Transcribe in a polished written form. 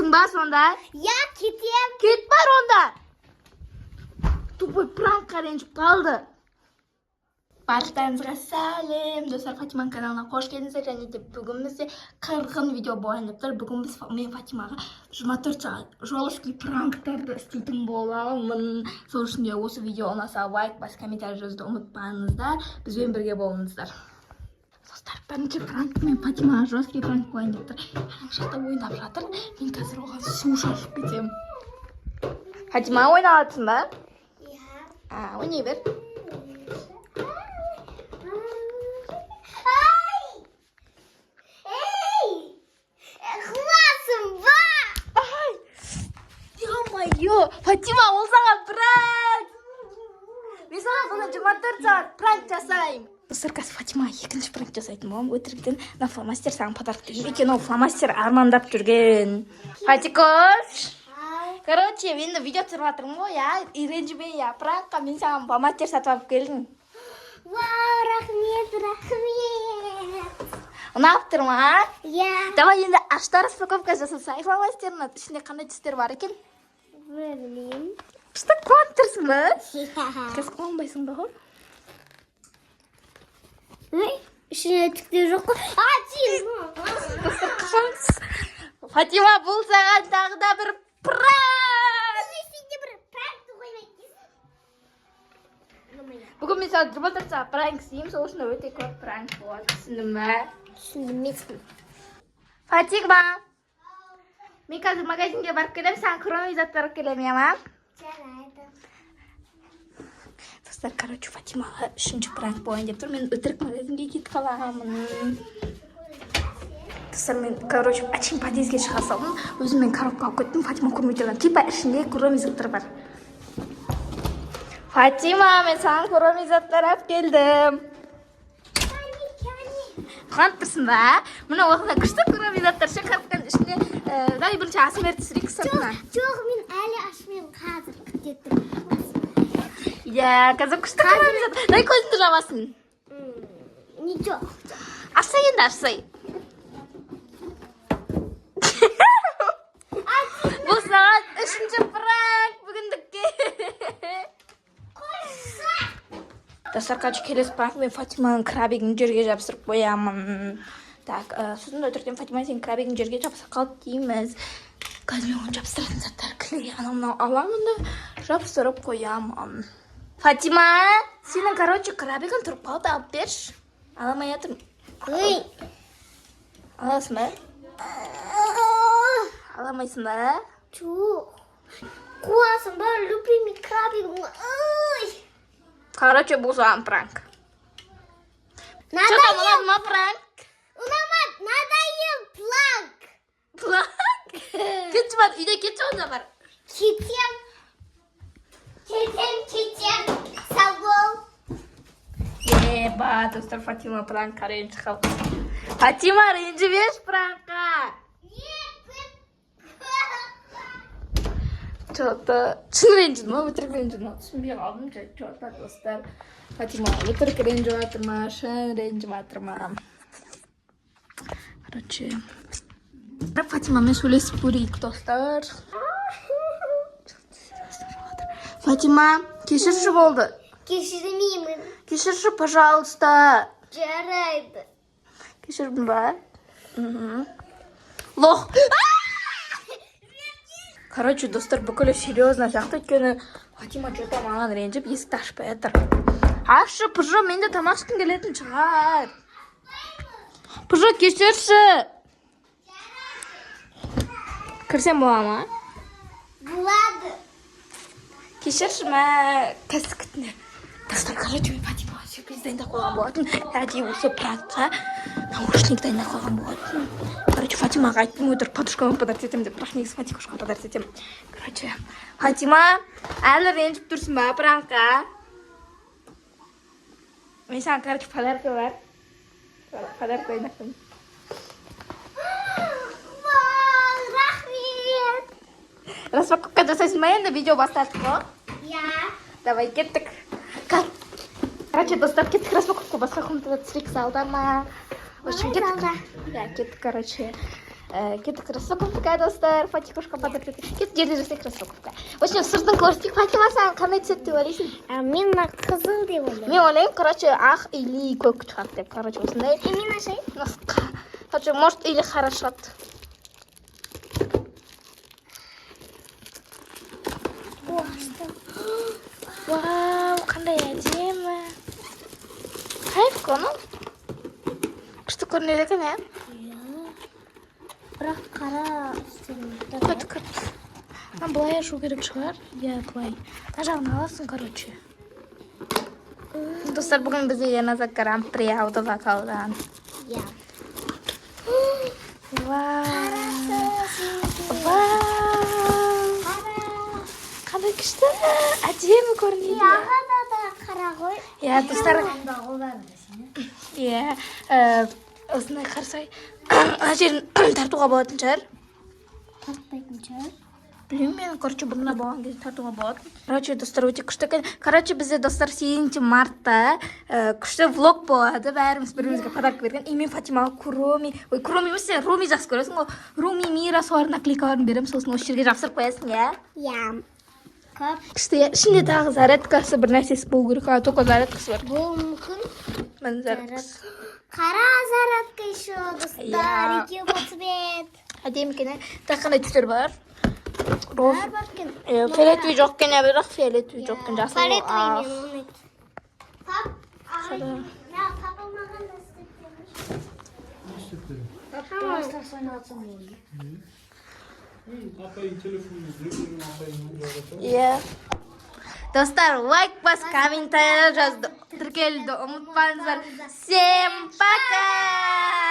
Кетпейсің ба сонда? Я кетем. Кет бар онда. Тупой пранкқа ренжіп қалды. Барлықтарыңызға сәлем. Достар, Фатиманың каналына қош келдіңіздер. Және де бүгін бізде қырғын видео болайын деп тұр. Бүгін біз мен Фатимаға 24 сағат жолский пранктарды істейтін боламын. Сол үшін де осы видео ұнаса лайк бас комментарий жазуды ұмытпаңыздар. Бізбен бірге болыңыздар. Достар, бірінші пранк мен Фатимаға жесткий пранк болайын деп тұр. Жақта ойнап жатыр. Мен қазір оған су шашып кетемін. Фатима, ойнап жатырсың ба? Иә. Ойнай бер. Фатима, ол саған пранк! Мен саған бұны 24 сағат пранк жасайым. Достар, қазір Фатима екінші пранк жасайтын боламын. Өтіріктен мына фломастер саған подарок бердім. Екен ол фломастер армандап жүрген. Фатикош! Короче, енді видео түсіріп жатырмын ғой, я. И ренжіме, я. Пранкқа мен саған фломастер сатып алып келдім. Вау, рахмет. Ұнап тұр ма? Иә. Давай енді ашта распаковка жасасай фломастерін. Ішінде қандай түстер бар екен? Білмеймін. Что қуанып тұрсың ба? Иә. Қазір қуанбайсың ба ғой? Ой, ішіне түктер жоқ қой. Достар, қашамыз. Фатима, бұл саған тағы да бір пранк! Сенде бір пранкты қоймайды. Бүгін мен саған 24 сағат пранк істеймін, сол үшін өте көп пранк болады. Түсіндің ба? Түсіндім. Фатима, мен қазір магазинге барып келемін, саған кроме заттар алып келемін, ма? Жарайды. Достар, короче, Фатимаға үшінші пранк болайын деп тұр. Мен өтірік магазинге кетіп қаламын. Достар, мен, короче, әшейін подъездге шыға салдым. Өзім мен коробка алып кеттім. Фатима көрмей тұрған. Типа ішінде кроме заттар бар. Фатима, мен саған кроме заттар алып келдім. Қуанып тұрсың ба? Мына осында күшті кроме заттар ше, коробканың ішінде. Дай бірінші асмер түсірейік сыртына. Жоқ, мен әлі ашмайын, қазір күтетім. Иә, қазір күшті кроме заттар. Дай көзіңді жабасын. Ничего. Ашсай енді, ашсай. Бұл сағат үшінші пранк бүгіндікке. Достар, короче, келесі пранк мен Фатиманың крабигін жерге жабыстырып қоямын. Так, сосын өтірден Фатима сен крабигін жерге жабыстырып қалды дейміз. Қазір мен оны жабыстыратын заттар клей анау аламын да жабыстырып қоямын. Фатима, сенің, короче, крабигін тұрып қалды, алып берші. Аламай жатырмын. Ой. Аласың ба? Аламайсың ба? Жоқ. Қуасың ба, любимый крабигім. Ой. Короче, бұл саған пранк. Что-то ұнады ма пранк? Ұнамады, надоел пранк. Пранк? Кетші бар, үйде кетші онда бар. Кетем. Сау бол. Еба, достар, Фатима пранкқа ренжі қалды. Фатима, ренжімеш пранкқа. Что-то шын ренжіді ма, өтірік ренжіді ма? Түсінбей қалдым, что-то, достар. Фатима, өтірік ренжіп жатыр ма, шын ренжіп жатыр ма? Короче, Фатимамен сөйлесіп көрейік, достар. Фатима, кешірші болды. Кешірмеймін. Кешірші, пожалуйста. Жарайды. Кешірдің ба? Лох. Короче, достар, бүкілі серьезно сияқты, өйткені Фатима что-то маған ренжіп, есікті ашпай жатыр. Ашшы, Пыжо, мен де тамақ ішкім келетін шығар. Пыжо, кешірші. Кірсем бола ма? Болады. Кешірші ма? Қазір күтіне. Достар, короче, мен Фатимаға сюрприз дайындап қойған болатын. Әдейі осы пранкқа наушник дайындап қойған болатын. Короче, Фатимаға айттым, өтір подружкама подарок етемін деп, бірақ негізі Фатикошқа подарок етемін. Короче, Фатима, әлі ренжіп тұрсың ба пранкқа? Мен саған, короче, подарка бар. Подарок дайындап қойдым. Вау, рахмет. Распаковка жасайсың ба енді? Видео бастадық қой? Иә. Давай, кеттік. Короче, достар, кеттік распаковка. Басқа комнатада түсірейік, залда ма? В общем, кеттік. Да, кеттік, короче. Кет кроссовка достар, Фатикушка подопрет. Кет жерде жүрсе кроссовка. Очень сыртын көрсетейік. Фатима, сен қандай цвет деп ойлайсың? Мен қызыл деп ойлаймын. Мен ойлаймын, короче, ақ или көк шығады деп. Короче, осындай. Мен ашайын. Короче, может, или қара шығады. Вау, қандай әдемі. Кайф қоны. Күшті көрінеді екен, ә? Бірақ қара үстелін. Күт. Былай ашу керек шығар. Я былай. Мына жағын аласың, короче. Достар, бүгін бізде Яназа Гран-при алды вокалдан. Я. Қандай күшті. Әдемі көрінеді. Яғада да қара ғой. Я, достар. Я, осындай қарсай. Ана жерін тартуға болатын шығар. Тартпайтын шығар. Білмеймін мен, короче, бұрына болған кезде тартуға болатын. Короче, достар, өте күшті екен. Короче, бізде, достар, 7 мартта күшті влог болады. Бәріміз бірімізге подарка берген. И мен Фатимаға Куроми, емес, сен Руми жақсы көресің ғой. Руми, Мира, солардың наклейкаларын беремін. Сосын осы жерге жапсырып қоясың, иә? Я. Көп. Күшті, ішінде тағы зарядкасы бір нәрсесі болу керек. Только зарядкасы бар. Бұл мүмкін. Мен зарядкасы. Қара зарядка еще, достар. Екеуі цвет. Әдемі екен, тағы қандай түстер бар? Бәрі бар екен. Фиолетовый жоқ екен, бірақ фиолетовый жоқ екен. Жасыл. Фиолетовый мен оны. Табылмаған да істетеміз. Пластас ойнатсам болды. Апайын телефоныңызды апайын. Иә. Достар, лайк бас, комментарий жазды. Тіркелді ұмытпаңыздар. Всем пока!